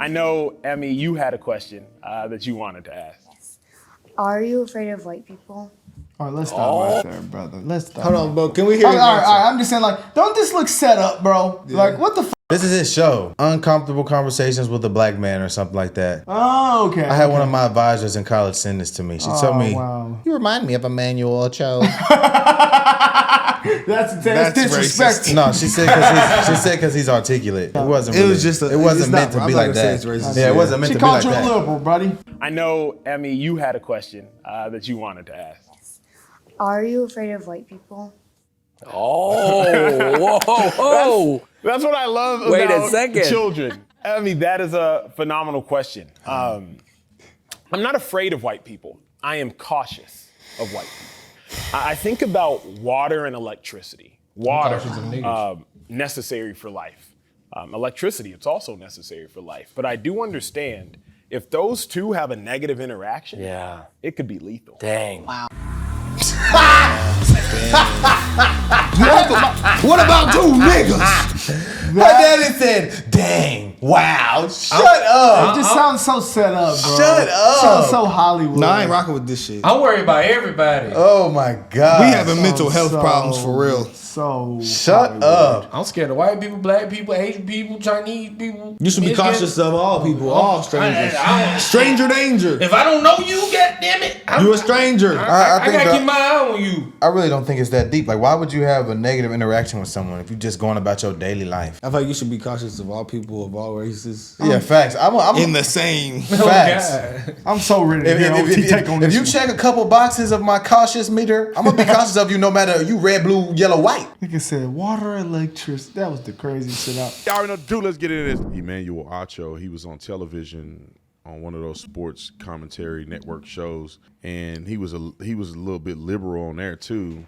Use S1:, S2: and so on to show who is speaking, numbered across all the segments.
S1: I know, Emmy, you had a question that you wanted to ask.
S2: Yes. Are you afraid of white people?
S3: All right, let's stop right there, brother. Let's stop.
S4: Hold on, bro. Can we hear
S3: All
S4: his
S3: right,
S4: answer?
S3: all right. I'm just saying, like, don't this look set up, bro?
S4: Yeah.
S3: Like, what the f?
S5: This is his show. Uncomfortable Conversations with a Black Man or something like that.
S3: Oh, okay.
S5: I had one of my advisors in college send this to me. She told me,
S3: wow.
S5: you remind me of Emanuel O.
S3: That's disrespectful.
S5: No, she said because he's articulate. It wasn't.
S4: It
S5: Really,
S4: was just.
S5: It wasn't meant to
S4: I'm
S5: be
S4: not
S5: like
S4: gonna say
S5: that.
S4: it's racist.
S5: Yeah, it wasn't meant
S3: She
S5: to be
S3: called
S5: like
S3: you a
S5: that.
S3: liberal, buddy.
S1: I know, Emmy, you had a question that you wanted to ask.
S2: Yes. Are you afraid of white people?
S6: Oh, whoa.
S1: That's what I love
S6: Wait a
S1: about
S6: second.
S1: children. Emmy, that is a phenomenal question. I'm not afraid of white people. I am cautious of white people. I think about water and electricity. Water, necessary for life. Electricity, it's also necessary for life. But I do understand if those two have a negative interaction, it could be lethal.
S6: Dang. Wow.
S4: What about two niggas?
S5: My daddy said, dang, wow, shut up.
S3: It just sounds so set up, bro.
S5: Shut up.
S3: Sounds so Hollywood.
S4: No, I ain't rocking with this shit.
S6: I'm worried about everybody.
S5: Oh my God.
S4: We having mental health problems for real.
S3: So
S5: Shut
S3: Hollywood.
S5: up.
S6: I'm scared of white people, black people, Asian people, Chinese people.
S4: You should be cautious of all people, all strangers.
S6: I-
S4: Stranger danger.
S6: If I don't know you, goddammit,
S4: You a stranger.
S5: I think
S6: gotta keep my eye on you.
S5: I really don't think it's that deep. Like, why would you have a negative interaction with someone if you're just going about your daily life?
S4: I feel like you should be cautious of all people, of all races.
S5: Yeah, facts. I'm
S4: In the same.
S5: facts.
S3: I'm so ready to hear OT take on
S5: If
S3: this
S5: you
S3: one.
S5: check a couple boxes of my cautious meter, I'm gonna be cautious of you no matter you red, blue, yellow, white.
S3: Like I said, water, electricity. That was the crazy shit out.
S7: Y'all already know the dude. Let's get into this. Emanuel O. He was on television on one of those sports commentary network shows, and he was a little bit liberal on there too.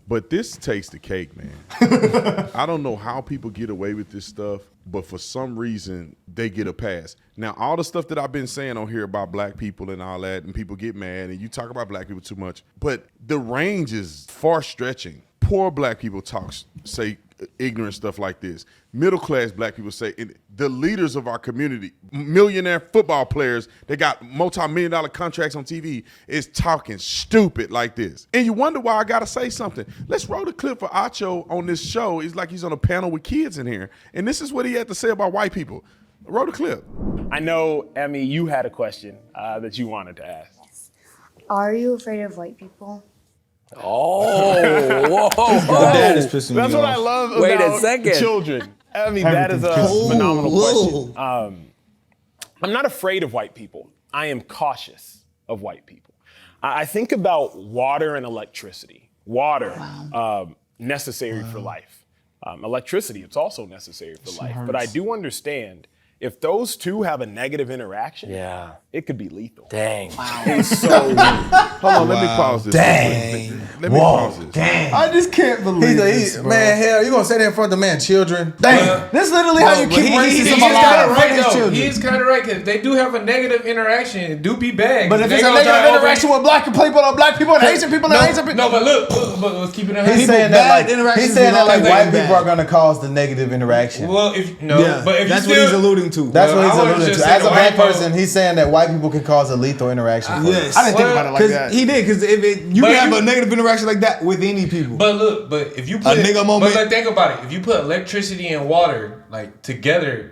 S7: But this takes the cake, man. I don't know how people get away with this stuff, but for some reason they get a pass. Now, all the stuff that I've been saying on here about black people and all that, and people get mad, and you talk about black people too much, but the range is far stretching. Poor black people say ignorant stuff like this. Middle class black people say, and the leaders of our community, millionaire football players, they got multi-million-dollar contracts on TV, is talking stupid like this. And you wonder why I gotta say something. Let's roll the clip for Acho on this show. It's like he's on a panel with kids in here. And this is what he had to say about white people. Roll the clip.
S1: I know, Emmy, you had a question that you wanted to ask.
S2: Yes. Are you afraid of white people?
S6: Oh, whoa.
S4: Dad is pissing
S1: That's
S4: me
S1: what
S4: off.
S1: I love
S6: Wait a
S1: about
S6: second.
S1: children. Emmy, that is a phenomenal question. I'm not afraid of white people. I am cautious of white people. I think about water and electricity. Water, necessary for life. Electricity, it's also necessary for life. But I do understand if those two have a negative interaction, it could be lethal.
S6: Dang.
S1: And so,
S7: Hold on, let me pause this.
S5: Dang.
S7: Let me pause this.
S5: Dang.
S3: I just can't believe this, bro.
S5: Man, hell, you gonna say that in front of the man, children? Dang.
S3: This is literally how you keep
S6: He's
S3: racism
S6: kind of
S3: alive.
S6: right,
S3: for these
S6: though.
S3: children.
S6: He's kind of right, because they do have a negative interaction. It do be bad.
S3: But if
S6: They
S3: it's a
S6: gonna try
S3: negative
S6: to
S3: interaction with black people and Asian people and Asian people.
S6: No, but look, let's keep it in
S5: He's saying
S4: bad
S5: that like
S4: interactions
S5: he's saying
S4: is
S5: that like
S4: always
S5: white
S4: bad.
S5: people are gonna cause the negative interaction.
S6: Well, but if
S4: that's
S6: you
S4: what
S6: still,
S4: he's alluding to.
S5: That's what he's
S6: I would've
S5: alluding
S6: just
S5: to.
S6: said
S5: As a
S6: the
S5: black
S6: white
S5: person, he's saying that white people can cause a lethal interaction. For
S4: Yes.
S3: I didn't think about it like
S4: Because
S3: that.
S4: he did. Because you
S6: But
S4: can have
S6: you-
S4: a negative interaction like that with any people.
S6: But if you put
S4: nigga moment.
S6: but like think about it. If you put electricity and water like together,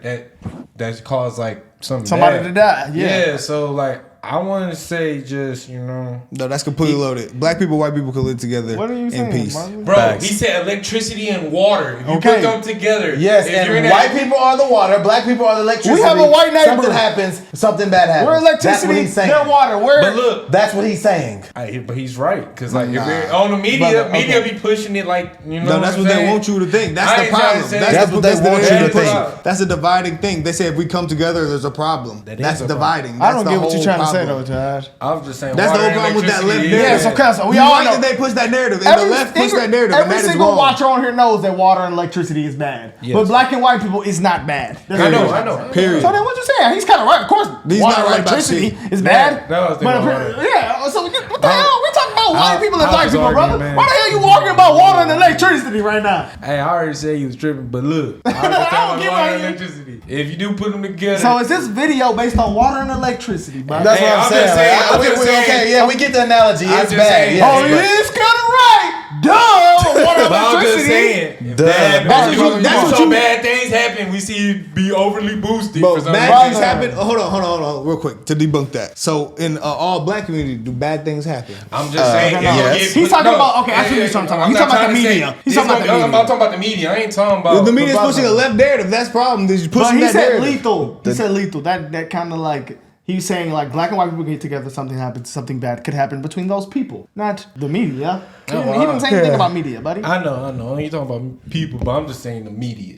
S6: that's caused like somebody
S3: to die. Yeah.
S6: So like I want to say just
S4: No, that's completely loaded. Black people, white people can live together
S3: What are you
S4: in
S3: saying,
S4: peace.
S3: Marlon?
S6: bro,
S5: Facts.
S6: he said electricity and water. If you
S3: Okay.
S6: put them together,
S5: Yes,
S6: if you're in
S5: and
S6: that-
S5: white people are the water, black people are the electricity.
S3: We have a white neighbor.
S5: Something happens, something bad happens.
S3: We're
S5: That's
S3: electricity,
S5: what he's saying.
S3: they're water. We're
S6: But look,
S5: That's what he's saying.
S6: but he's right because like
S4: Nah.
S6: if you're on the media,
S3: But,
S6: media
S3: okay.
S6: be pushing it like you know.
S4: No, that's what they want you to think. That's the problem.
S5: That's what they want you to think.
S4: That's a dividing thing. They say if we come together, there's a problem.
S6: That is
S4: That's
S6: a problem.
S4: dividing.
S3: I
S4: That's
S3: don't
S4: the
S3: get what you're
S4: whole
S3: trying to say
S4: problem.
S3: though, Josh.
S6: I was just saying.
S4: That's the
S6: water
S4: whole
S6: and
S4: problem with that left
S6: electricity
S4: narrative.
S6: is
S3: Yeah, so
S6: bad.
S3: council, we
S4: You
S3: all
S4: like
S3: know.
S4: that they push that narrative, and the left push that narrative, and
S3: Every
S4: that is
S3: single
S4: wrong.
S3: watcher on here knows that water and electricity is bad.
S6: Yes.
S3: But black and white people is not bad. That's
S6: I
S3: what
S6: know,
S3: you're
S6: I know.
S3: saying.
S4: Period.
S3: So then what you saying? He's kind of right. Of course,
S4: He's
S3: water
S4: not right
S3: and
S4: about
S3: electricity
S4: shit.
S3: is bad.
S6: That was the
S3: But
S6: one.
S3: yeah, so what the hell? We talking about call white people and
S6: I
S3: black
S6: was
S3: people,
S6: arguing,
S3: brother.
S6: man.
S3: Why the hell you arguing about water and electricity right now?
S6: Hey, I already said he was tripping, but look, I
S3: don't
S6: understand
S3: give
S6: water
S3: a-
S6: and electricity. If you do put them together,
S3: So is this video based on water and electricity, bro?
S5: That's
S6: Hey,
S5: what I'm
S6: I'm
S5: saying.
S6: just saying, I'm just saying.
S5: Okay, yeah, we get the analogy.
S6: I'm
S5: It's
S6: just
S5: bad.
S6: saying.
S5: Yeah,
S3: Oh,
S5: but-
S3: it is kind of right. Duh. Water and
S6: but I'm just
S3: electricity.
S6: saying, if
S5: Duh.
S6: that
S3: That's
S6: happens,
S3: what you- that's what
S6: so
S3: you-
S6: bad things happen, we see you be overly boosted.
S4: Bro,
S6: for some
S4: bad
S6: reason.
S4: things happen. Hold on, real quick to debunk that. So in all black community, do bad things happen?
S6: I'm just saying.
S3: no,
S6: if you
S5: yes.
S6: get
S3: He's
S6: put-
S3: talking
S6: no,
S3: about- okay, I see what he's talking about.
S6: I'm
S3: He's
S6: not
S3: talking about
S6: trying
S3: the
S6: to say-
S3: media. He's
S6: it's
S3: talking about
S6: gonna-
S3: the
S6: I'm
S3: media.
S6: talking about the media. I ain't talking about
S4: the media is
S3: brother.
S4: pushing a left narrative. That's the problem. They're
S3: But
S4: pushing
S3: he
S4: that
S3: said
S4: narrative.
S3: lethal. He said lethal. That kind of like he's saying like black and white people get together, something happens, something bad could happen between those people, not the media. He didn't say anything about media, buddy.
S6: I know. I ain't talking about people, but I'm just saying the media.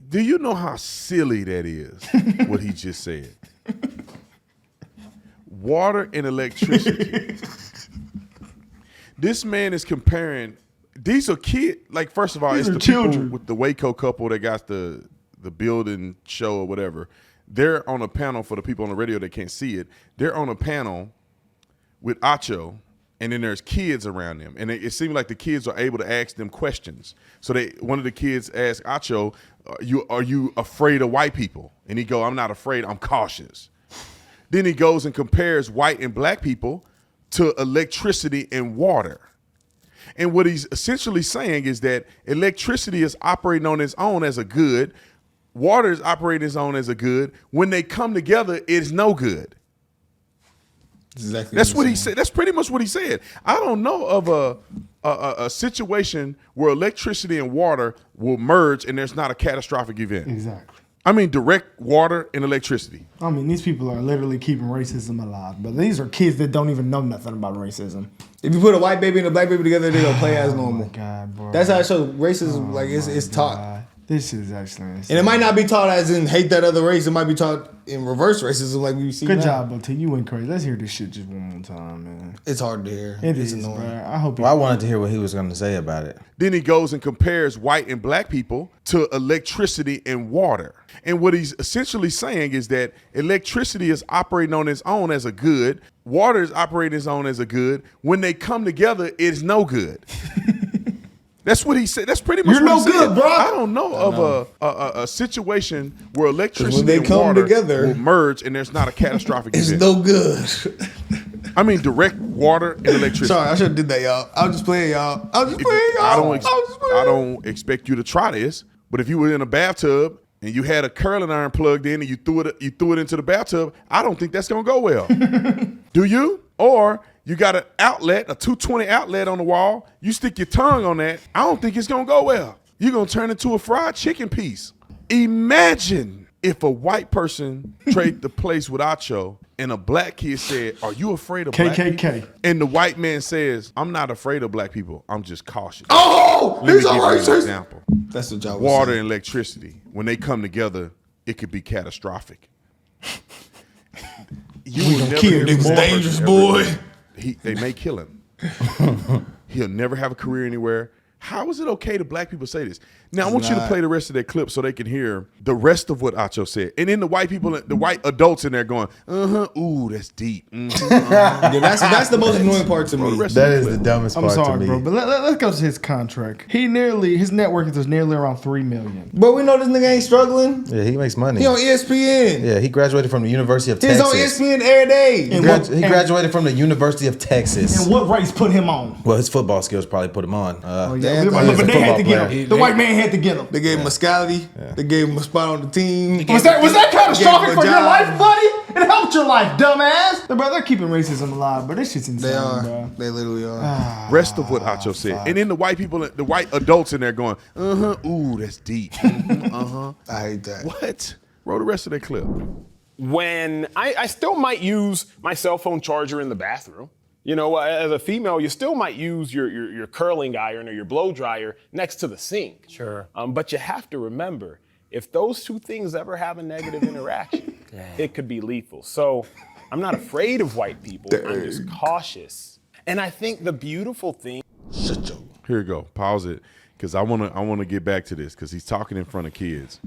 S7: Do you know how silly that is? What he just said. Water and electricity. This man is comparing. These are kids. Like, first of all,
S3: These
S7: it's
S3: are
S7: the people
S3: children.
S7: with the Waco couple that got the building show or whatever. They're on a panel for the people on the radio that can't see it. They're on a panel with Acho, and then there's kids around them, and it seemed like the kids are able to ask them questions. So one of the kids asked Acho, "Are you afraid of white people?" And he go, "I'm not afraid. I'm cautious." Then he goes and compares white and black people to electricity and water. And what he's essentially saying is that electricity is operating on its own as a good, water is operating its own as a good. When they come together, it's no good.
S4: Exactly.
S7: That's what he said. That's pretty much what he said. I don't know of a situation where electricity and water will merge and there's not a catastrophic event.
S3: Exactly.
S7: I mean, direct water and electricity.
S3: I mean, these people are literally keeping racism alive, but these are kids that don't even know nothing about racism.
S4: If you put a white baby and a black baby together, they're gonna play as normal.
S3: God, bro.
S4: That's how it shows racism. Like it's taught,
S3: This is actually
S4: and it might not be taught as in hate that other race. It might be taught in reverse racism, like we see.
S3: Good
S4: now.
S3: job, but you went crazy. Let's hear this shit just one more time, man.
S4: It's hard to hear.
S3: It
S4: It's
S3: is,
S4: annoying.
S3: bro. I hope.
S5: Well, I wanted to hear what he was going to say about it.
S7: Then he goes and compares white and black people to electricity and water. And what he's essentially saying is that electricity is operating on its own as a good. Water is operating its own as a good. When they come together, it's no good. That's what he said. That's pretty much
S4: You're
S7: what
S4: no
S7: he
S4: good,
S7: said.
S4: bro.
S7: I don't know of a situation where electricity
S4: they
S7: and
S4: come
S7: water
S4: together,
S7: will merge and there's not a catastrophic
S4: It's
S7: event.
S4: no good.
S7: I mean, direct water and electricity.
S4: Sorry, I should have did that, y'all. I was just playing, y'all. I was just playing, y'all.
S7: I don't expect you to try this, but if you were in a bathtub and you had a curling iron plugged in and you threw it into the bathtub, I don't think that's gonna go well. Do you? Or you got an outlet, a 220 outlet on the wall, you stick your tongue on that, I don't think it's gonna go well. You're gonna turn into a fried chicken piece. Imagine if a white person traded the place with Acho and a black kid said, "Are you afraid of black people?"
S3: KKK.
S7: And the white man says, "I'm not afraid of black people. I'm just cautious."
S4: Oh,
S7: Let me
S4: he's
S7: give
S4: a
S7: you an
S4: racist.
S7: example.
S4: That's what y'all was
S7: Water
S4: saying.
S7: and electricity, when they come together, it could be catastrophic. You will never
S4: kill
S7: hear
S4: niggas
S7: more
S4: dangerous,
S7: person
S4: boy.
S7: ever- They may kill him. He'll never have a career anywhere. How is it okay to black people say this? Now, I want you to play the rest of that clip so they can hear the rest of what Acho said. And then the white people, the white adults in there going, ooh, that's deep.
S4: Yeah, that's the most annoying part to me.
S5: That is the dumbest
S3: I'm
S5: part to
S3: sorry,
S5: me.
S3: bro, but let's go to his contract. His net worth is nearly around $3 million.
S4: But we know this nigga ain't struggling.
S5: Yeah, he makes money.
S4: He on ESPN.
S5: Yeah, he graduated from the University of
S4: He's
S5: Texas.
S4: on ESPN every day.
S5: He graduated from the University of Texas.
S3: And what race put him on?
S5: Well, his football skills probably put him on.
S3: Yeah,
S4: Damn,
S3: but
S4: he's a
S3: they had to
S5: football
S3: get
S5: player.
S3: him. The white man had to get him.
S4: They gave him a scouty. They gave him a spot on the team.
S3: Was that catastrophic
S4: Gave him a
S3: for your
S4: job.
S3: life, buddy? It helped your life, dumbass. Bro, they're keeping racism alive, but this shit's insane,
S4: They are.
S3: bro.
S4: They literally are.
S7: Rest of what Acho said. And then the white people, the white adults in there going, ooh, that's deep.
S4: I hate that.
S7: What? Roll the rest of that clip.
S1: When I still might use my cell phone charger in the bathroom. You know, as a female, you still might use your curling iron or your blow dryer next to the sink.
S6: Sure.
S1: But you have to remember, if those two things ever have a negative interaction, it could be lethal. So I'm not afraid of white people. I'm just cautious. And I think the beautiful thing.
S7: Here you go. Pause it, because I wanna get back to this, because he's talking in front of kids.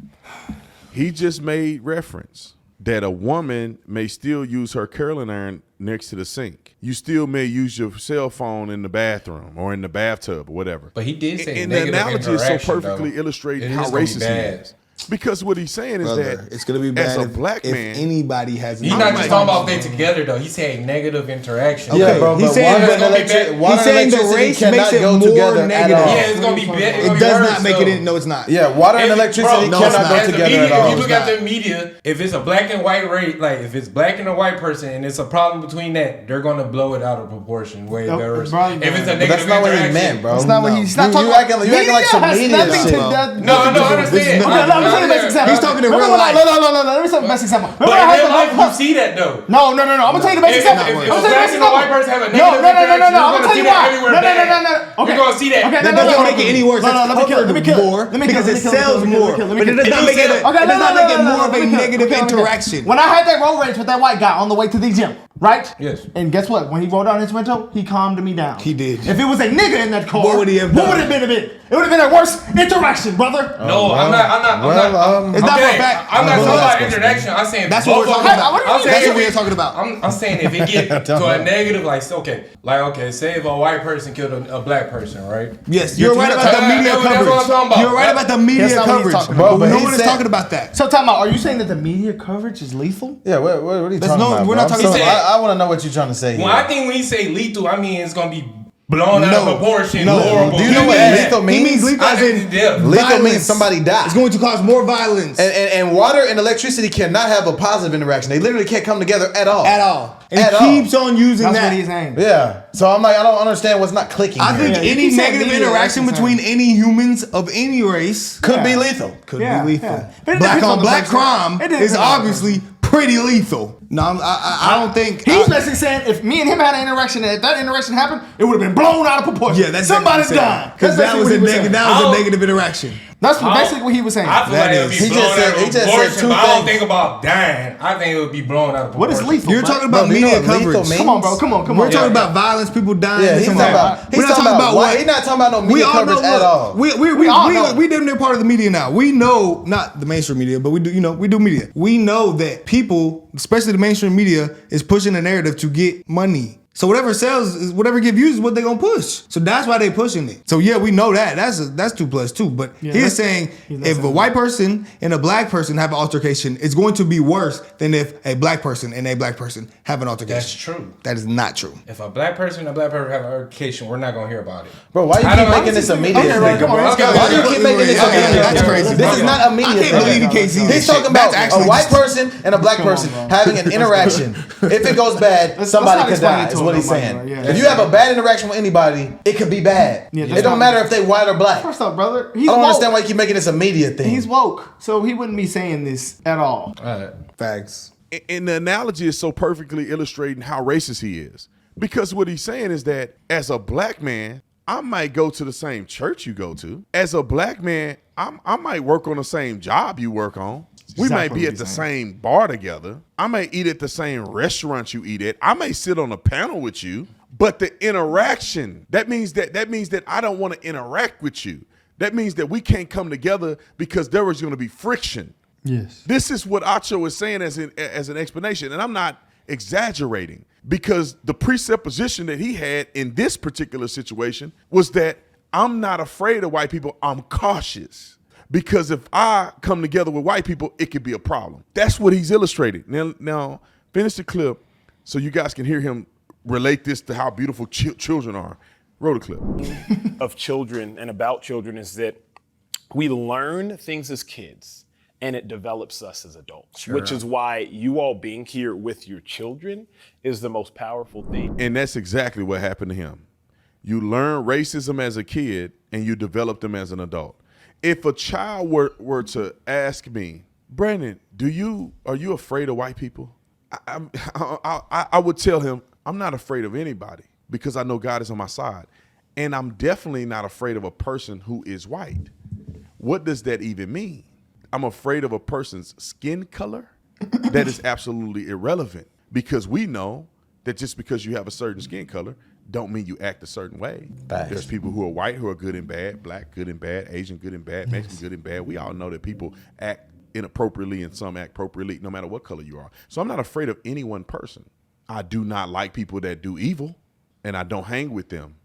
S7: He just made reference that a woman may still use her curling iron next to the sink. You still may use your cell phone in the bathroom or in the bathtub or whatever.
S6: But he did say
S7: and the
S6: negative
S7: analogy is so
S6: interaction,
S7: perfectly
S6: though.
S7: illustrating
S6: It
S7: how
S6: is gonna be
S7: racist he
S6: bad.
S7: is. Because what he's saying is
S4: Brother,
S7: that
S4: it's gonna be bad
S7: as a
S4: if,
S7: black
S4: if
S7: man,
S4: anybody has.
S6: He's not just talking about they together though. He's saying negative interaction.
S5: Yeah, bro.
S4: He's
S5: But
S4: saying-
S5: water
S4: but
S5: and
S6: it's gonna be
S5: water
S4: He's
S5: and
S4: saying the
S5: electricity
S4: race
S5: cannot
S4: makes it
S5: go
S4: more
S5: together at
S4: negative.
S5: all.
S6: Yeah, it's gonna be bad.
S4: It does not make it. No, it's not.
S5: Yeah, water and
S6: If-
S5: electricity
S6: bro,
S5: cannot go
S6: as the
S5: together
S6: media,
S5: at all.
S6: If you look
S4: It's
S6: at the media, if it's a black and white race, like if it's black and a white person, and it's a problem between that, they're gonna blow it out of proportion way
S3: Nope,
S6: better.
S3: bro,
S6: If it's a
S5: But
S6: negative
S5: that's not what he
S6: interaction-
S5: meant, bro.
S3: That's not what he's not talking
S5: You
S3: about.
S5: acting like some
S3: has
S5: media
S3: nothing
S5: shit.
S3: to
S5: bro.
S3: do-
S6: No, I understand.
S3: Okay, let me tell you the best example.
S4: He's talking in
S3: Remember
S4: real
S3: when
S4: life.
S3: No, let me tell you the best example.
S6: But
S3: Remember I
S6: in real
S3: had
S6: life, you see that though.
S3: No. I'm gonna tell you the best
S6: If
S3: example.
S6: a
S3: I'm gonna tell you the
S6: black
S3: best
S6: and a white
S3: example.
S6: person have a
S3: No.
S6: negative interaction,
S3: I'm
S6: you're
S3: gonna
S6: gonna
S3: tell
S6: see
S3: you
S6: that
S3: why.
S6: everywhere
S3: No.
S6: bad.
S3: Okay.
S6: You're gonna see that.
S3: Okay,
S4: That doesn't make it any worse.
S3: No,
S4: That's
S3: let me kill it. Let me kill it.
S4: more
S3: Let me kill
S4: because
S3: it.
S4: it sells more. But it does not make it. It
S3: Okay,
S4: does not make it more of a
S3: let me kill it.
S4: negative
S3: Let me kill it.
S4: interaction.
S3: When I had that road rage with that white guy on the way to the gym, right?
S5: Yes.
S3: And guess what? When he rolled down his window, he calmed me down.
S4: He did.
S3: If it was a nigga in that car,
S4: What would he have
S3: What
S4: done?
S3: would it have been? It would have been a worse interaction, brother.
S6: No, I'm not.
S4: It's not for a
S6: Okay,
S4: fact.
S6: I'm not
S4: Well,
S6: talking about
S4: that's
S6: interaction. I'm saying
S4: That's what we're
S6: both of
S4: talking
S6: them.
S4: about.
S3: What do you
S6: I'm
S3: mean?
S6: saying
S4: That's what
S6: if
S4: we're
S6: it-
S4: talking about.
S6: I'm saying if it get to a negative, like okay, say if a white person killed a black person, right?
S4: Yes, you're right about the
S6: talking-
S4: media
S6: that's what I'm
S4: coverage.
S6: talking about.
S4: You're right about the media
S3: That's not what he's
S4: coverage.
S3: talking
S5: about.
S4: But
S5: But
S4: no
S5: he
S4: one is
S5: said-
S4: talking about that.
S3: So, time out. Are you saying that the media coverage is lethal?
S5: Yeah, what are you talking
S4: no-
S5: about?
S4: we're
S5: bro?
S4: not talking
S5: I'm so-
S6: about-
S5: I want to know what you're trying to say.
S6: When
S5: here.
S6: I think when he say lethal, I mean it's gonna be blown out
S4: No.
S6: of proportion.
S4: No.
S6: Horrible.
S5: Do you know what
S6: bad.
S5: lethal means?
S4: He means lethal as in
S6: Yeah.
S5: Lethal
S4: violence.
S5: means somebody died.
S4: It's going to cause more violence.
S5: And water and electricity cannot have a positive interaction. They literally can't come together at all.
S4: At all. And
S5: At
S4: he
S5: all.
S4: keeps on using
S3: That's
S4: that.
S3: what he's saying.
S5: Yeah. So I'm like, I don't understand what's not clicking.
S4: I think
S5: here.
S3: you
S4: any
S3: keep saying
S4: negative
S3: media,
S4: interaction
S3: that's
S4: between
S3: insane.
S4: any humans of any race
S5: could be
S3: Yeah.
S5: lethal.
S4: could
S3: Yeah,
S4: be lethal.
S3: yeah. But it
S4: Black
S3: depends
S4: on
S3: on the
S4: black
S3: person.
S4: crime
S3: It depends
S4: is
S3: on the
S4: obviously pretty lethal. No, I don't think
S3: He's basically saying if me and him had an interaction and if that interaction happened, it would have been blown out of proportion.
S4: Yeah, that's
S3: somebody died.
S4: because
S3: That's
S4: that was
S3: basically
S4: a
S3: what he
S4: negative.
S3: saying.
S4: That was
S6: How-
S4: a negative interaction.
S3: That's basically what he was saying.
S6: I feel
S4: That
S6: like it would
S4: is-
S6: be
S5: He
S6: blown
S5: just said-
S6: out
S5: he
S6: of
S5: just said
S6: proportion,
S5: two
S6: but I don't
S5: things.
S6: think about dying. I think it would be blown out of
S3: What is
S6: proportion.
S3: lethal?
S4: You're
S3: man?
S4: talking about
S5: Bro, do you know
S4: media
S5: what lethal
S4: coverage.
S5: means?
S3: Come on, bro. Come on.
S4: We're talking
S6: Yeah.
S4: about violence, people dying.
S5: Yeah,
S4: this
S5: he's
S4: and
S5: talking
S4: that.
S5: about.
S4: We're
S5: He's
S4: not
S5: talking about
S4: what.
S5: what? He's not talking about no media coverage
S4: look,
S5: at all.
S3: We all know.
S4: We damn near part of the media now. We know, not the mainstream media, but we do, we do media. We know that people, especially the mainstream media, is pushing a narrative to get money. So whatever sells, is whatever get views is what they're gonna push. So that's why they're pushing it. So yeah, we know that. That's 2 plus 2. But he's saying if a white person and a black person have an altercation, it's going to be worse than if a black person and a black person have an altercation.
S6: That's true.
S4: That is not true.
S6: If a black person and a black person have an altercation, we're not gonna hear about it.
S5: Bro, why you
S6: I
S5: keep
S6: don't-
S5: making this a media
S3: Okay,
S5: thing,
S3: right, come on,
S5: bro?
S3: let's go.
S5: Why do you keep making this a
S4: Okay,
S5: media
S4: that's
S5: thing?
S4: crazy.
S5: This is not a media
S4: I can't
S5: thing.
S4: believe he can't see
S5: He's
S4: this
S5: talking
S4: shit.
S5: about
S4: That's actually
S5: a white person and a black person
S3: bro.
S5: having an interaction. If it goes bad,
S3: Let's
S5: somebody
S3: not
S5: could
S3: explain
S5: die,
S3: it to
S5: is
S3: him,
S5: what he's
S3: nobody,
S5: saying.
S3: bro. Yeah,
S5: If you have a bad interaction with anybody, it could be bad.
S3: Yeah,
S5: It
S3: that's
S5: don't
S3: not-
S5: matter if they white or black.
S3: First off, brother, he's
S5: I don't
S3: woke.
S5: understand why you keep making this a media thing.
S3: He's woke, so he wouldn't be saying this at all.
S4: Facts.
S7: And the analogy is so perfectly illustrating how racist he is. Because what he's saying is that as a black man, I might go to the same church you go to. As a black man, I might work on the same job you work on. We
S3: exactly
S7: might be
S3: what
S7: at
S3: he's
S7: the
S3: saying.
S7: same bar together. I may eat at the same restaurant you eat at. I may sit on a panel with you. But the interaction, that means that I don't want to interact with you. That means that we can't come together because there is going to be friction.
S3: Yes.
S7: This is what Acho is saying as an explanation, and I'm not exaggerating, because the presupposition that he had in this particular situation was that I'm not afraid of white people, I'm cautious. Because if I come together with white people, it could be a problem. That's what he's illustrating. Now finish the clip so you guys can hear him relate this to how beautiful children are. Roll the clip.
S1: Of children and about children is that we learn things as kids and it develops us as adults, which is why you all being here with your children is the most powerful thing.
S7: And that's exactly what happened to him. You learn racism as a kid and you develop them as an adult. If a child were to ask me, Brandon, are you afraid of white people? I would tell him, I'm not afraid of anybody because I know God is on my side. And I'm definitely not afraid of a person who is white. What does that even mean? I'm afraid of a person's skin color? That is absolutely irrelevant, because we know that just because you have a certain skin color don't mean you act a certain way.
S5: Facts.
S7: There's people who are white who are good and bad, black good and bad, Asian good and bad, Mexican good and bad. We all know that people act inappropriately and some act appropriately no matter what color you are. So I'm not afraid of any one person. I do not like people that do evil, and I don't hang with them.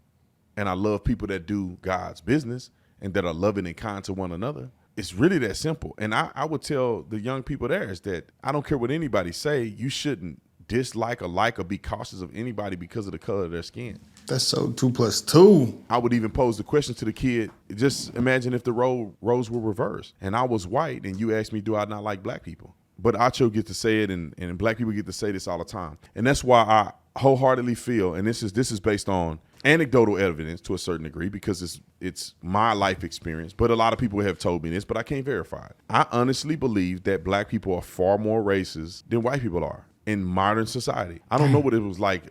S7: And I love people that do God's business and that are loving and kind to one another. It's really that simple. And I would tell the young people there is that I don't care what anybody say, you shouldn't dislike or like or be cautious of anybody because of the color of their skin.
S4: That's so 2 + 2.
S7: I would even pose the question to the kid, just imagine if the roles were reversed and I was white and you asked me, do I not like black people? But Acho get to say it and black people get to say this all the time. And that's why I wholeheartedly feel, and this is based on anecdotal evidence to a certain degree because it's my life experience, but a lot of people have told me this, but I can't verify it. I honestly believe that black people are far more racist than white people are in modern society. I don't know what it was like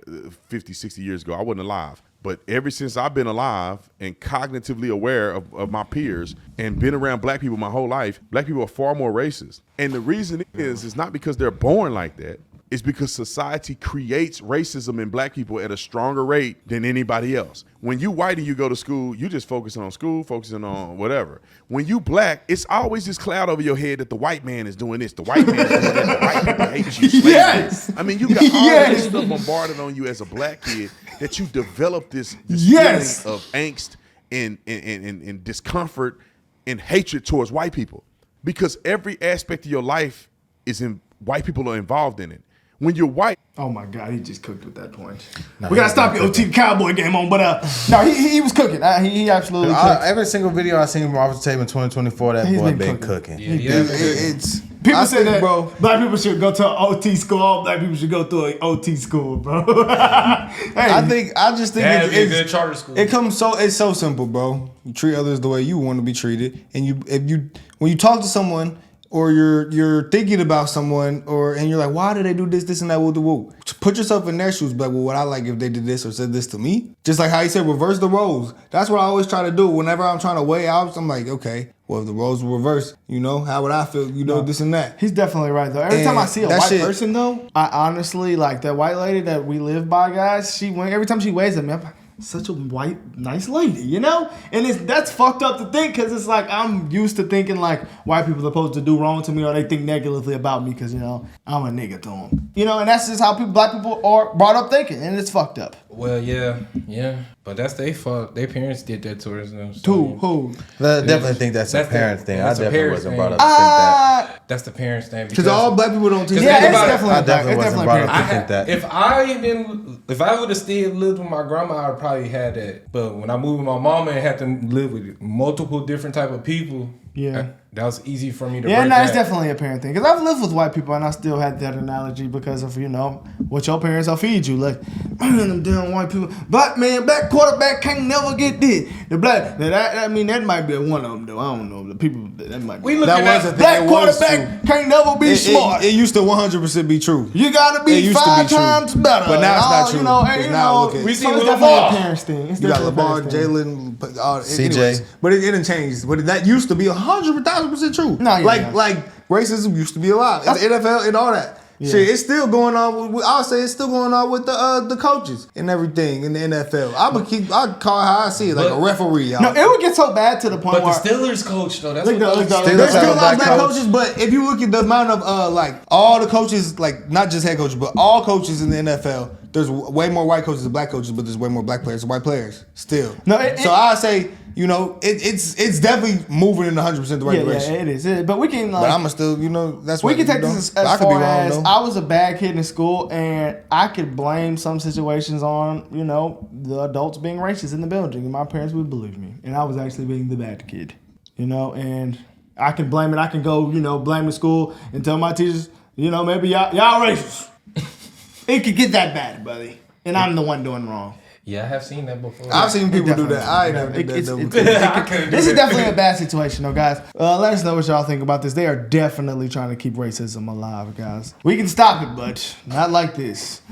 S7: 50, 60 years ago. I wasn't alive. But ever since I've been alive and cognitively aware of my peers and been around black people my whole life, black people are far more racist. And the reason is not because they're born like that. It's because society creates racism in black people at a stronger rate than anybody else. When you white and you go to school, you just focusing on school, focusing on whatever. When you black, it's always this cloud over your head that the white man is doing this, the white man is doing that, the white people hate you.
S3: Yes.
S7: I mean, you got all this stuff bombarded on you as a black kid that you develop this feeling of angst and discomfort and hatred towards white people. Because every aspect of your life white people are involved in it. When you're white.
S3: Oh my God, he just cooked with that point. We gotta stop your OT Cowboy game on, but no, he was cooking. He absolutely cooked.
S5: Every single video I seen from Officer Tape in 2024, that boy been cooking.
S4: It's
S3: People say that,
S4: bro.
S3: Black people should go to an OT school. All black people should go to an OT school, bro.
S4: I just think
S6: That'd be a
S4: it's
S6: good charter school.
S4: It's so simple, bro. You treat others the way you want to be treated, and when you talk to someone or you're thinking about someone and you're like, why do they do this and that, woo. Put yourself in their shoes, like, well, what I like if they did this or said this to me. Just like how he said, reverse the roles. That's what I always try to do. Whenever I'm trying to weigh out, I'm like, okay, well, if the roles were reversed, how would I feel, this and that.
S3: He's definitely right, though. Every time I see a white person, though, I honestly, like, that white lady that we live by, guys, every time she waves at me, I'm like, such a white, nice lady, And that's fucked up to think because it's like I'm used to thinking like white people are supposed to do wrong to me or they think negatively about me because, I'm a nigga to them. And that's just how black people are brought up thinking, and it's fucked up.
S6: Well, yeah. But that's their fault. Their parents did that towards them.
S3: So who?
S5: I definitely think that's a parents thing. I definitely wasn't brought up to think that.
S6: That's the parents thing.
S4: Because all black people don't teach
S3: Yeah,
S4: that.
S5: I definitely wasn't brought up to think that.
S6: If I would have still lived with my grandma, I would probably had that. But when I moved with my mama and had to live with multiple different type of people, that was easy for me to break
S3: it's definitely a parent thing. Because I've lived with white people and I still had that analogy because of, what your parents will feed you. Like, them damn white people. Black quarterback can't never get this. The black, that might be one of them though. I don't know. The people, that might be. Black quarterback can't never be smart.
S4: It used to 100% be true.
S3: You gotta be 5 times better.
S4: But now it's not true.
S6: We see
S3: it's
S6: with
S3: definitely a
S6: LeVar.
S3: parents thing.
S4: You got LeVar, Jalen,
S5: CJ.
S4: anyways. But it didn't change. But that used to be 100,000% true. Like racism used to be a lot in the NFL and all that. Yeah. Shit, it's still going on. I'll say it's still going on with the coaches and everything in the NFL. I call it how I see it, like a referee.
S3: No, it would get so bad to the point
S6: where
S3: where
S6: the Steelers coach though. That's
S3: there's
S4: still a lot of black coaches, but if you look at the amount of all the coaches, like not just head coaches, but all coaches in the NFL, there's way more white coaches than black coaches, but there's way more black players than white players still. So I say, it's definitely moving in 100% the right direction.
S3: Yeah, it is. But we can
S4: but I'ma still, that's
S3: we
S4: what
S3: can take this as
S4: I could be
S3: far
S4: wrong,
S3: as
S4: though.
S3: I was a bad kid in school, and I could blame some situations on the adults being racist in the building, and my parents would believe me, and I was actually being the bad kid, and I can blame it. I can go, blame the school and tell my teachers, maybe y'all racist. It could get that bad, buddy, and I'm the one doing wrong.
S6: Yeah, I have seen that before.
S4: I've seen people do that. I ain't never did that though.
S3: This is definitely a bad situation, though, guys. Let us know what y'all think about this. They are definitely trying to keep racism alive, guys. We can stop it, but not like this.